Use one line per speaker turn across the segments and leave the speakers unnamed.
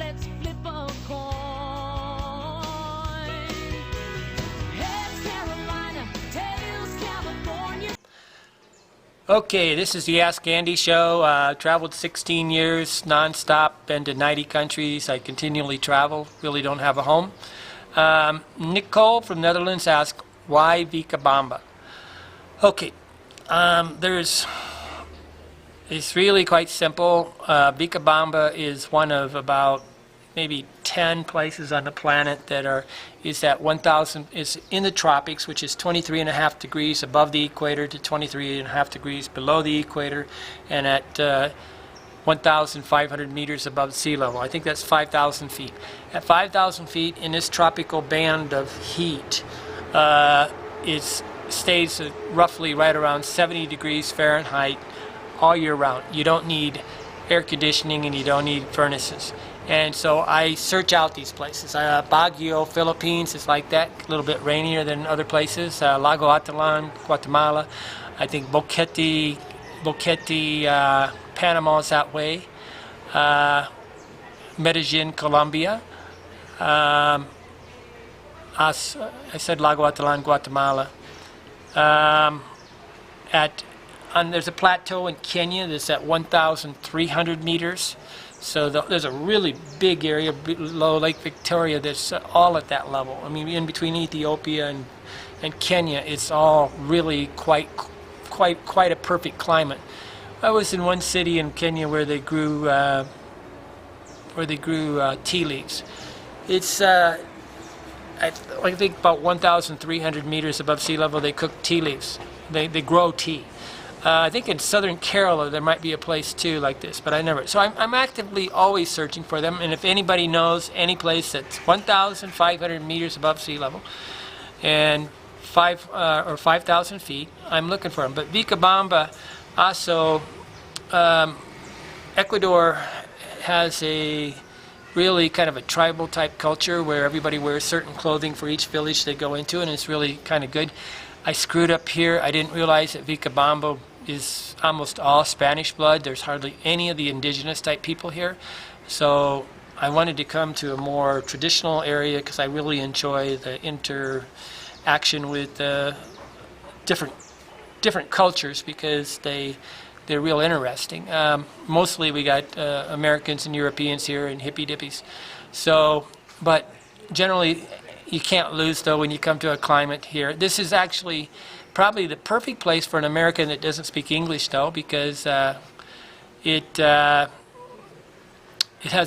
let's flip a coin. Heads Carolina, tails California.
Okay, this is the Ask Andy show. Traveled 16 years non-stop, been to 90 countries. I continually travel, really don't have a home. Nicole from Netherlands asked, why Vilcabamba? Okay, it's really quite simple. Vilcabamba is one of about maybe 10 places on the planet that is at 1,000, is in the tropics, which is 23.5 degrees above the equator to 23.5 degrees below the equator, and at 1,500 meters above sea level. I think that's 5,000 feet. At 5,000 feet in this tropical band of heat, it stays roughly right around 70 degrees Fahrenheit all year round. You don't need air conditioning and you don't need furnaces. And so I search out these places. Baguio, Philippines is like that, a little bit rainier than other places. Lago Atilan, Guatemala. I think Boquete, Panama is that way. Medellin, Colombia. I said Lago Atilan, Guatemala. There's a plateau in Kenya that's at 1,300 meters. So there's a really big area below Lake Victoria that's all at that level. I mean, in between Ethiopia and Kenya, it's all really quite a perfect climate. I was in one city in Kenya where they grew tea leaves. It's I think about 1,300 meters above sea level. They cook tea leaves. They grow tea. I think in southern Kerala there might be a place too like this, but I never. So I'm actively always searching for them, and if anybody knows any place that's 1,500 meters above sea level and 5,000 feet, I'm looking for them. But Vilcabamba also, Ecuador has a really kind of a tribal type culture where everybody wears certain clothing for each village they go into, and it's really kind of good. I screwed up here. I didn't realize that Vilcabamba is almost all Spanish blood. There's hardly any of the indigenous type people here. So I wanted to come to a more traditional area because I really enjoy the interaction with different cultures because they're real interesting. Mostly we got Americans and Europeans here and hippie dippies. So, but generally you can't lose though when you come to a climate here. This is actually probably the perfect place for an American that doesn't speak English though, because it has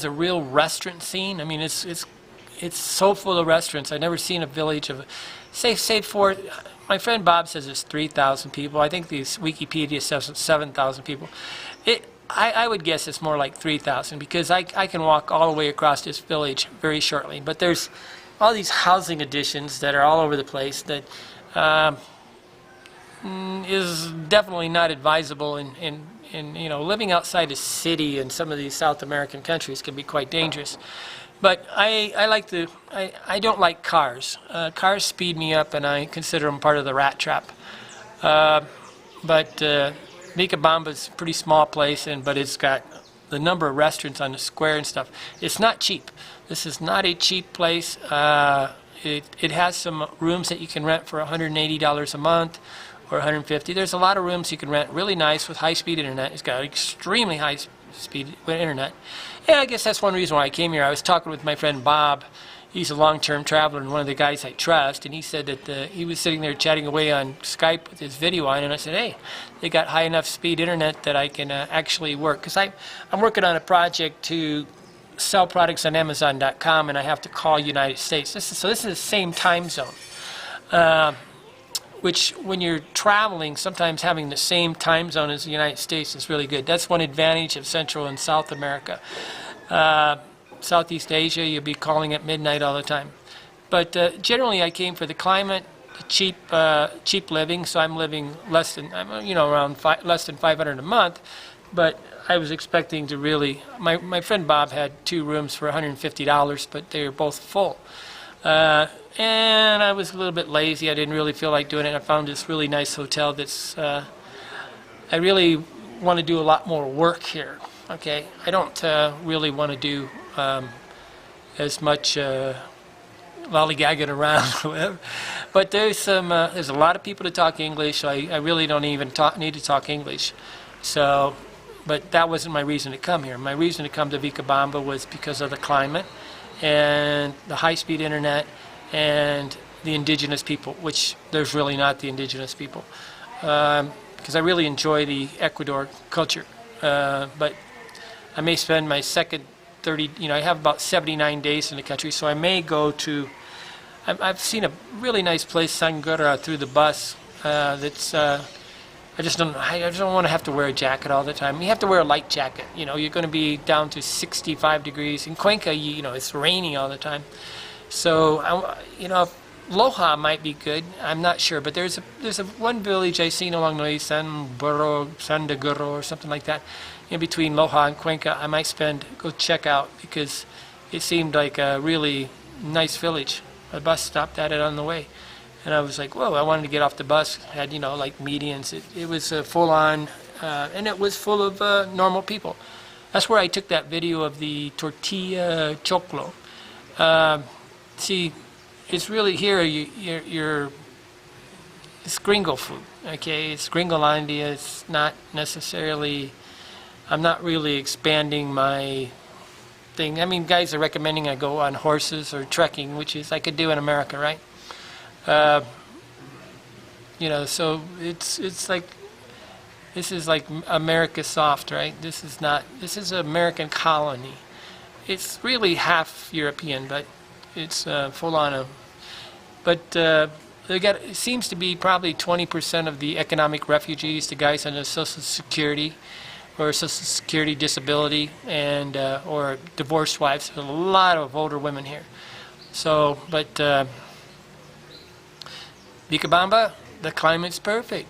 a real restaurant scene. I mean, it's so full of restaurants. I've never seen a village of, say for, my friend Bob says it's 3,000 people. I think these Wikipedia says it's 7,000 people. I would guess it's more like 3,000 because I can walk all the way across this village very shortly. But there's all these housing additions that are all over the place that is definitely not advisable, and you know, living outside a city in some of these South American countries can be quite dangerous. But I don't like cars. Cars speed me up, and I consider them part of the rat trap. But Vilcabamba is a pretty small place, but it's got the number of restaurants on the square and stuff. It's not cheap. This is not a cheap place. It has some rooms that you can rent for $180 a month or $150. There's a lot of rooms you can rent really nice with high-speed internet. It's got extremely high-speed internet. And I guess that's one reason why I came here. I was talking with my friend Bob. He's a long-term traveler and one of the guys I trust, and he said that he was sitting there chatting away on Skype with his video on, and I said, hey, they got high enough speed internet that I can actually work. Because I'm working on a project to sell products on Amazon.com, and I have to call United States. So this is the same time zone, which when you're traveling, sometimes having the same time zone as the United States is really good. That's one advantage of Central and South America. Southeast Asia, you'll be calling at midnight all the time. But generally, I came for the climate, the cheap living. So I'm living less than, around less than $500 a month. But I was expecting to really. My friend Bob had 2 rooms for $150, but they were both full. And I was a little bit lazy. I didn't really feel like doing it. I found this really nice hotel that's. I really want to do a lot more work here. Okay, I don't really want to do as much lollygagging around or whatever. But there's a lot of people that talk English, so I really don't even need to talk English. So, but that wasn't my reason to come here. My reason to come to Vilcabamba was because of the climate and the high-speed internet and the indigenous people, which there's really not the indigenous people. Because I really enjoy the Ecuador culture. But I may spend my second 30, I have about 79 days in the country, so I may go to, I've seen a really nice place, Sangura, through the bus. That's, I just don't want to have to wear a jacket all the time. You have to wear a light jacket. You're going to be down to 65 degrees. In Cuenca, it's rainy all the time. So, Loja might be good. I'm not sure, but there's one village I've seen along the way, San de Gurro or something like that, in between Loja and Cuenca. I might go check out because it seemed like a really nice village. A bus stopped at it on the way, and I was like, whoa! I wanted to get off the bus. It had like medians. It was full on, and it was full of normal people. That's where I took that video of the tortilla choclo. See. It's really here. It's gringo food. Okay, it's Gringolandia. It's not necessarily. I'm not really expanding my thing. I mean, guys are recommending I go on horses or trekking, which is I could do in America, right? So it's like this is like America soft, right? This is not. This is an American colony. It's really half European, but it's full on but it seems to be probably 20% of the economic refugees, the guys on the Social Security or Social Security disability, and or divorced wives. There's a lot of older women here. So, but Vilcabamba, the climate's perfect.